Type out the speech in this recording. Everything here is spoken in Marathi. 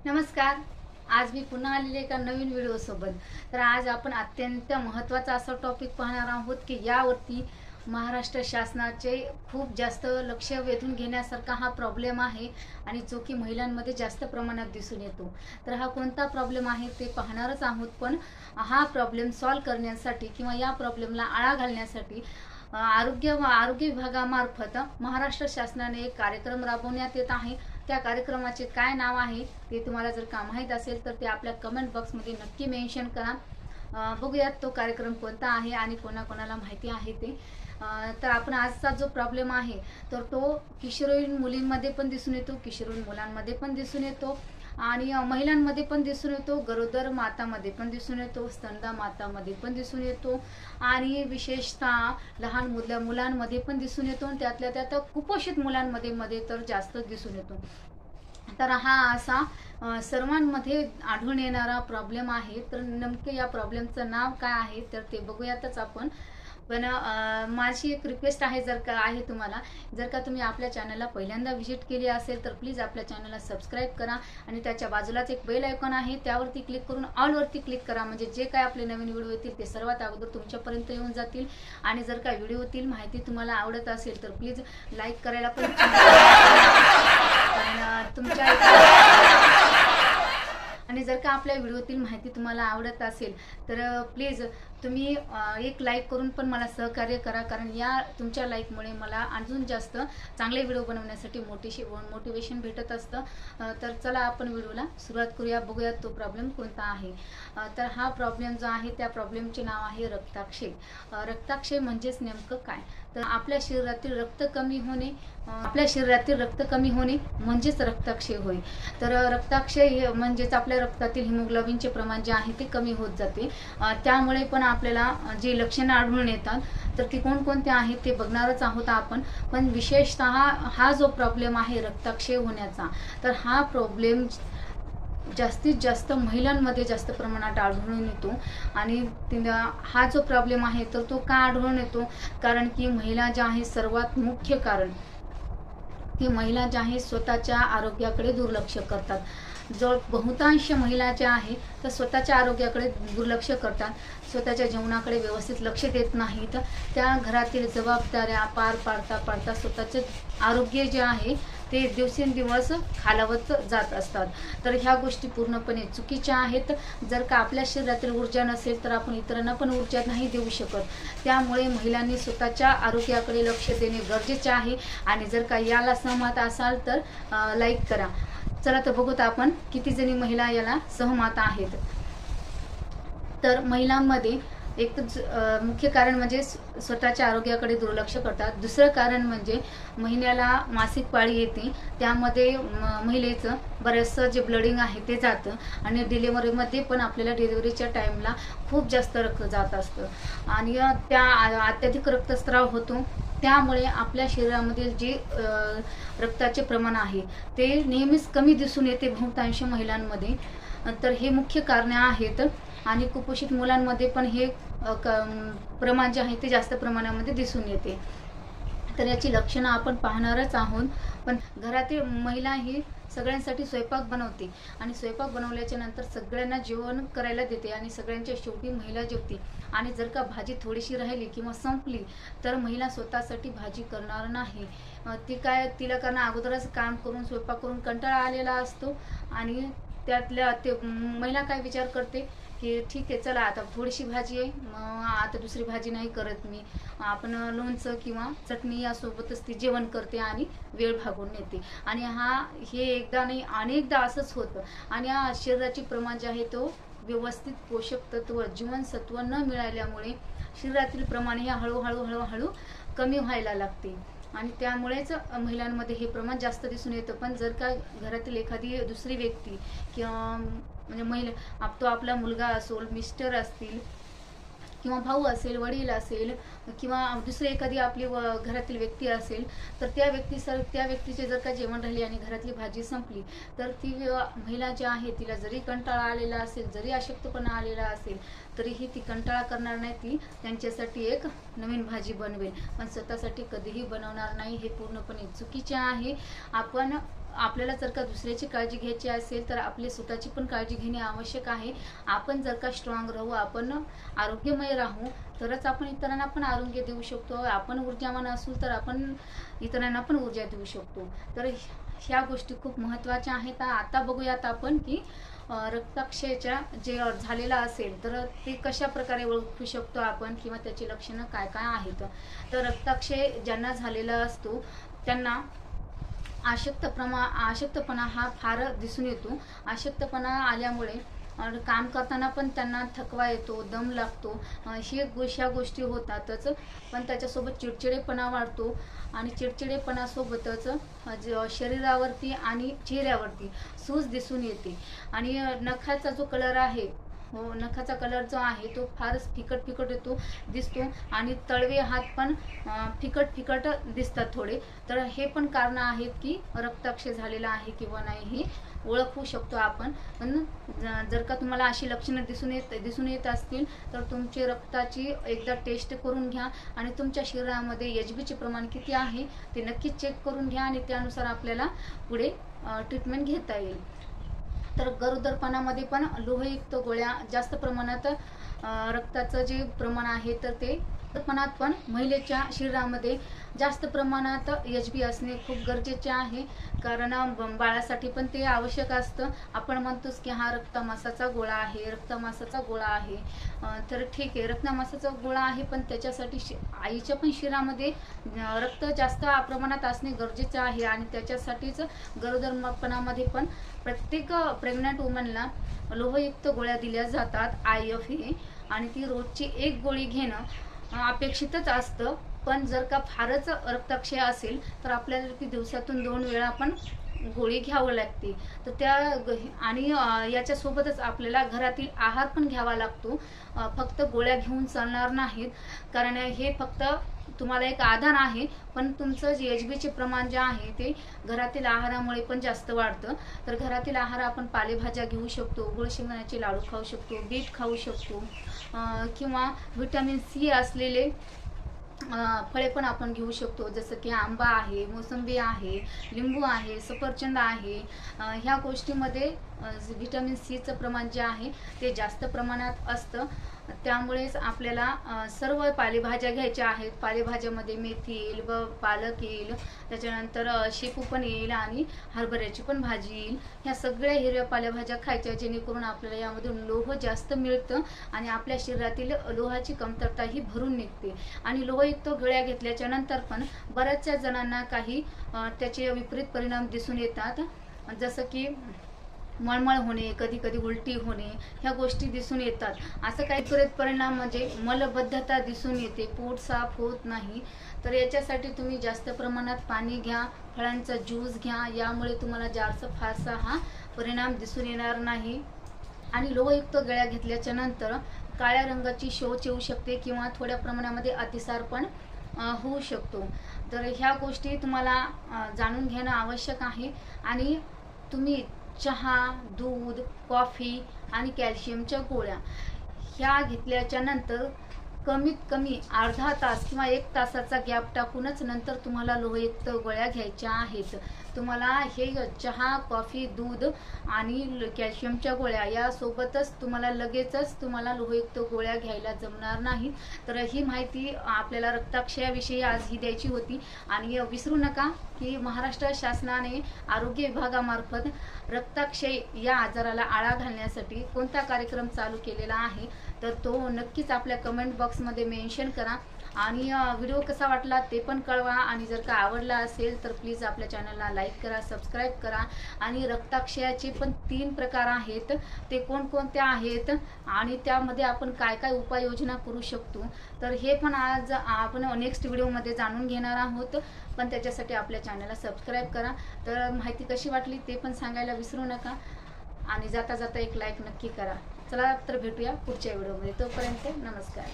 नमस्कार. आज मी पुन्हा आलेले एका नवीन व्हिडिओ सोबत. तर आज आपण अत्यंत महत्त्वाचा असा टॉपिक पाहणार आहोत की यावरती महाराष्ट्र शासनाचे खूप जास्त लक्ष वेधून घेण्यासारखा हा प्रॉब्लेम आहे आणि जो की महिलांमध्ये जास्त प्रमाणात दिसून येतो. तर हा कोणता प्रॉब्लेम आहे ते पाहणारच आहोत. पण हा प्रॉब्लेम सॉल्व्ह करण्यासाठी किंवा या प्रॉब्लेमला आळा घालण्यासाठी आरोग्य विभागामार्फत महाराष्ट्र शासनाने एक कार्यक्रम राबवण्यात येत आहे. त्या कार्यक्रमाचे काय नाव आहे ते तुम्हाला जर का माहीत असेल तर ते आपल्या कमेंट बॉक्समध्ये नक्की मेन्शन करा. बघूयात तो कार्यक्रम कोणता आहे आणि कोणाकोणाला माहिती आहे ते. तर आपण आजचा जो प्रॉब्लेम आहे तर तो किशोरवयीन मुलींमध्ये पण दिसून येतो, किशोरवयीन मुलांमध्ये पण दिसून येतो आणि महिलांमध्ये पण दिसून येतो, गरोदर मातामध्ये पण दिसून येतो, स्तनदा मातामध्ये पण दिसून येतो आणि विशेषतः लहान मुलांमध्ये पण दिसून येतो आणि त्यातल्या त्यात कुपोषित मुलांमध्ये तर जास्त दिसून येतो. तर हा असा सर्वांमध्ये आढळून येणारा प्रॉब्लेम आहे. तर नेमके या प्रॉब्लेमचं नाव काय आहे तर ते बघूयातच आपण. पण माझी एक रिक्वेस्ट आहे, जर का तुम्ही आपल्या चॅनलला पहिल्यांदा व्हिजिट केली असेल तर प्लीज आपल्या चॅनलला सबस्क्राईब करा आणि त्याच्या बाजूलाच एक बेल आयकॉन आहे त्यावरती क्लिक करून ऑलवरती क्लिक करा. म्हणजे जे काय आपले नवीन व्हिडिओ येतील ते सर्वात अगोदर तुमच्यापर्यंत येऊन जातील. आणि जर का व्हिडिओतील माहिती तुम्हाला आवडत असेल तर प्लीज लाईक करायला पण तुमच्या आणि जर का आपल्या व्हिडिओतील माहिती तुम्हाला आवडत असेल तर प्लीज तुम्ही एक लाईक करून पण मला सहकार्य करा, कारण या तुमच्या लाईकमुळे मला अजून जास्त चांगले व्हिडिओ बनवण्यासाठी मोटिवेशन भेटत असतं. तर चला आपण व्हिडिओला सुरुवात करूया. बघूया तो प्रॉब्लेम कोणता आहे. तर हा प्रॉब्लेम जो आहे त्या प्रॉब्लेमचे नाव आहे रक्ताक्षय. रक्ताक्षय म्हणजेच नेमकं काय तर आपल्या शरीरातील रक्त कमी होणे म्हणजेच रक्ताक्षय होय. तर रक्ताक्षय म्हणजेच आपल्या रक्तातील हिमोग्लोबिनचे प्रमाण जे आहे ते कमी होत जाते. त्यामुळे पण आपल्याला जी लक्षणं आढळून येतात तर ती कोणकोणती आहेत ते बघणारच आहोत आपण. पण विशेषतः हा जो प्रॉब्लेम आहे रक्ताक्षय होण्याचा तर हा प्रॉब्लेम जास्तीत जास्त महिलांमध्ये जास्त प्रमाणात आढळून येतो. आणि हा जो प्रॉब्लेम आहे तर तो का आढळून येतो कारण की महिला ज्या आहे सर्वात मुख्य कारण की महिला ज्या आहे स्वतःच्या आरोग्याकडे दुर्लक्ष करतात. बहुतांश महिला ज्या आहेत तर स्वतःच्या आरोग्याकडे दुर्लक्ष करतात, स्वतःच्या जीवनाकडे व्यवस्थित लक्ष देत नाहीत. त्या घरातील जबाबदाऱ्या पार पाडता स्वतःचे आरोग्य जे आहे ते दिवसेंदिवस खालावत जात असतात. तर ह्या गोष्टी पूर्णपणे चुकीच्या आहेत. जर का आपल्या शरीरातील ऊर्जा नसेल तर आपण इतरांना पण ऊर्जा नाही देऊ शकत. त्यामुळे महिलांनी स्वतःच्या आरोग्याकडे लक्ष देणे गरजेचे आहे. आणि जर का याला सहमत असाल तर लाईक करा. चला तर बघूत आपण किती जणी महिला याला सहमत आहेत. तर महिलांमध्ये एक मुख्य कारण म्हणजे स्वतःच्या आरोग्याकडे दुर्लक्ष करतात. दुसरं कारण म्हणजे महिन्याला मासिक पाळी येते, त्यामध्ये महिलेचं बरंचसं जे ब्लडिंग आहे ते जातं आणि डिलिव्हरीमध्ये पण आपल्याला डिलिव्हरीच्या टाईमला खूप जास्त रक्त जात असतं आणि त्या अत्याधिक रक्तस्राव होतो. त्यामुळे आपल्या शरीरामधील जे रक्ताचे प्रमाण आहे ते नेहमीच कमी दिसून येते बहुतांश महिलांमध्ये. तर हे मुख्य कारणे आहेत. आणि कुपोषित मुलांमध्ये पण हे प्रमाण जे आहे ते जास्त प्रमाणामध्ये दिसून येते. तर याची लक्षणं आपण पाहणारच आहोत. पण घरातील महिला ही सगळ्यांसाठी स्वयंपाक बनवते आणि स्वयंपाक बनवल्याच्या नंतर सगळ्यांना जेवण करायला देते आणि सगळ्यांच्या शेवटी महिला जेवते. आणि जर का भाजी थोडीशी राहिली किंवा संपली तर महिला स्वतःसाठी भाजी करणार नाही. तिला कारण अगोदरच काम करून स्वयंपाक करून कंटाळा आलेला असतो आणि त्यातल्या महिला काय विचार करते की ठीक आहे चला आता थोडीशी भाजी आहे, आता दुसरी भाजी नाही करत मी, आपण लोणचं किंवा चटणी यासोबतच ती जेवण करते आणि वेळ भागवून नेते. आणि हे एकदा नाही अनेकदा असंच होतं. आणि शरीराचे प्रमाण जे आहे तो व्यवस्थित पोषक तत्व जीवनसत्व न मिळाल्यामुळे शरीरातील प्रमाण हे हळूहळू कमी व्हायला लागते आणि त्यामुळेच महिलांमध्ये हे प्रमाण जास्त दिसून येतं. पण जर का घरातील एखादी दुसरी व्यक्ती किंवा म्हणजे तो आपला मुलगा असो, मिस्टर असतील किंवा भाऊ असेल, वडील असेल किंवा दुसरी एखादी आपली घरातील व्यक्ती असेल तर त्या व्यक्तीचे जर का जेवण राहिली आणि घरातली भाजी संपली तर ती महिला जी आहे तिला जरी कंटाळा आलेला असेल, जरी अशक्तपणा आलेला असेल तरीही ती कंटाळा करणार नाही. ती त्यांच्यासाठी एक नवीन भाजी बनवेल, पण स्वतःसाठी कधीही बनवणार नाही. हे पूर्णपणे चुकीचे आहे. आपण आपल्याला जर का दुसऱ्याची काळजी घ्यायची असेल तर आपली स्वतःची पण काळजी घेणे आवश्यक आहे. आपण जर का स्ट्रॉंग राहू, आपण आरोग्यमय राहू, तरच आपण इतरांना पण आरोग्य देऊ शकतो. आपण ऊर्जावान असू तर आपण इतरांना पण ऊर्जा देऊ शकतो. तर ह्या गोष्टी खूप महत्त्वाच्या आहेत. आता बघूयात आपण की रक्ताक्षयाच्या जे झालेलं असेल तर ते कशा प्रकारे ओळखू शकतो आपण, किंवा त्याची लक्षणं काय काय आहेत. तर रक्ताक्षय ज्यांना झालेला असतो त्यांना अशक्तपणा हा फार दिसून येतो. अशक्तपणा आल्यामुळे काम करताना पण त्यांना थकवा येतो, दम लागतो, ह्या गोष्टी होतातच. पण त्याच्यासोबत चिडचिडेपणा वाढतो आणि चिडचिडेपणासोबतच शरीरावरती आणि चेहऱ्यावरती सूज दिसून येते. आणि नखाचा जो कलर आहे, नखाचा कलर जो आहे तो फारच फिकट दिसतो आणि तळवे हात पण फिकट दिसतात थोडे. तर हे पण कारण आहेत की रक्ताक्षय झालेला आहे किंवा नाही हे ओळखू शकतो आपण. पण जर का तुम्हाला अशी लक्षणं दिसून येत असतील तर तुमची रक्ताची एकदा टेस्ट करून घ्या आणि तुमच्या शरीरामध्ये HBचे प्रमाण किती आहे ते नक्कीच चेक करून घ्या आणि त्यानुसार आपल्याला पुढे ट्रीटमेंट घेता येईल. तर गरोदरपणामध्ये पण लोहयुक्त गोळ्या जास्त प्रमाणात रक्ताचं जे प्रमाण आहे तर ते गरोदरपणात पण महिलेच्या शरीरामध्ये जास्त प्रमाणात HB असणे खूप गरजेचे आहे. कारण बाळासाठी पण ते आवश्यक असतं. आपण म्हणतोच की हा रक्तमासाचा गोळा आहे, रक्तमासाचा गोळा आहे. तर ठीक आहे, रक्तमासाचा गोळा आहे, पण त्याच्यासाठी आईच्या पण शरीरामध्ये रक्त जास्त प्रमाणात असणे गरजेचं आहे. आणि त्याच्यासाठीच गरोदरपणामध्ये पण प्रत्येक प्रेग्नंट वुमनला लोहयुक्त गोळ्या दिल्या जातात, IF हे. आणि ती रोजची एक गोळी घेणं अपेक्षितच असतं. पण जर का फारच रक्ताक्षय असेल तर आपल्याला ती दिवसातून 2 वेळा पण गोळी घ्यावं लागते. तर आणि याच्यासोबतच आपल्याला घरातील आहार पण घ्यावा लागतो. फक्त गोळ्या घेऊन चालणार नाहीत, कारण हे फक्त तुम्हाला एक आधार आहे, पण तुमचं जे HBचे प्रमाण जे आहे ते घरातील आहारामुळे पण जास्त वाढतं. तर घरातील आहार आपण पालेभाज्या घेऊ शकतो, गुळ शेंगदाण्याचे लाडू खाऊ शकतो, बीट खाऊ शकतो, किंवा व्हिटॅमिन C असलेले फळे पण आपण घेऊ शकतो. जसं की आंबा आहे, मोसंबी आहे, लिंबू आहे, सफरचंद आहे. ह्या गोष्टीमध्ये व्हिटॅमिन Cचं प्रमाण जे आहे ते जास्त प्रमाणात असतं. त्यामुळेच आपल्याला सर्व पालेभाज्या घ्यायच्या आहेत. पालेभाज्यामध्ये मेथी येईल व पालक येईल, त्याच्यानंतर शेपू पण येईल आणि हरभऱ्याची पण भाजी येईल. ह्या सगळ्या हिरव्या पालेभाज्या खायच्या, जेणेकरून आपल्याला यामधून लोह जास्त मिळतं आणि आपल्या शरीरातील लोहाची कमतरता ही भरून निघते. आणि लोहयुक्त गोळ्या घेतल्याच्या नंतर पण बऱ्याचशा जणांना काही त्याचे विपरीत परिणाम दिसून येतात. जसं की मळमळ होणे, कधी कधी उलटी होणे, ह्या गोष्टी दिसून येतात. असं काही विपरीत परिणाम म्हणजे मलबद्धता दिसून येते, पोट साफ होत नाही. तर याच्यासाठी तुम्ही जास्त प्रमाणात पाणी घ्या, फळांचा ज्यूस घ्या, यामुळे तुम्हाला जास्त फारसा हा परिणाम दिसून येणार नाही. आणि लोहयुक्त गोळ्या घेतल्याच्या नंतर काळ्या रंगाची शौच येऊ शकते किंवा थोड्या प्रमाणामध्ये अतिसार पण होऊ शकतो. तर ह्या गोष्टी तुम्हाला जाणून घेणं आवश्यक आहे. आणि तुम्ही चहा, दूध, कॉफी आणि कॅल्शियमच्या गोळ्या ह्या घेतल्याच्या नंतर कमीत कमी अर्धा तास किंवा 1 तासाचा गॅप टाकूनच नंतर तुम्हाला लोहयुक्त गोळ्या घ्यायच्या आहेत. तुम्हाला हे चहा, कॉफी, दूध आणि कॅल्शियमच्या गोळ्या यासोबतच तुम्हाला लगेचच तुम्हाला लोहयुक्त गोळ्या घ्यायला जमणार नाही. तर ही माहिती आपल्याला रक्ताक्षयाविषयी आज ही द्यायची होती. आणि विसरू नका की महाराष्ट्र शासनाने आरोग्य विभागामार्फत रक्ताक्षय या आजाराला आळा घालण्यासाठी कोणता कार्यक्रम चालू केलेला आहे तर तो नक्कीच आपल्या कमेंट बॉक्समध्ये मेन्शन करा. आणि व्हिडिओ कसा वाटला ते पण कळवा. आणि जर का आवडला असेल तर प्लीज आपल्या चॅनलला लाईक करा, सबस्क्राईब करा. आणि रक्ताक्षयाचे पण 3 प्रकार आहेत, ते कोणकोणते आहेत आणि त्यामध्ये आपण काय काय उपाययोजना करू शकतो तर हे पण आज आपण नेक्स्ट व्हिडिओमध्ये जाणून घेणार आहोत. पण त्याच्यासाठी आपल्या चॅनलला सबस्क्राईब करा. तर माहिती कशी वाटली ते पण सांगायला विसरू नका. आणि जाता जाता एक लाईक नक्की करा. चला तर भेटूया पुढच्या व्हिडिओमध्ये. तोपर्यंत नमस्कार.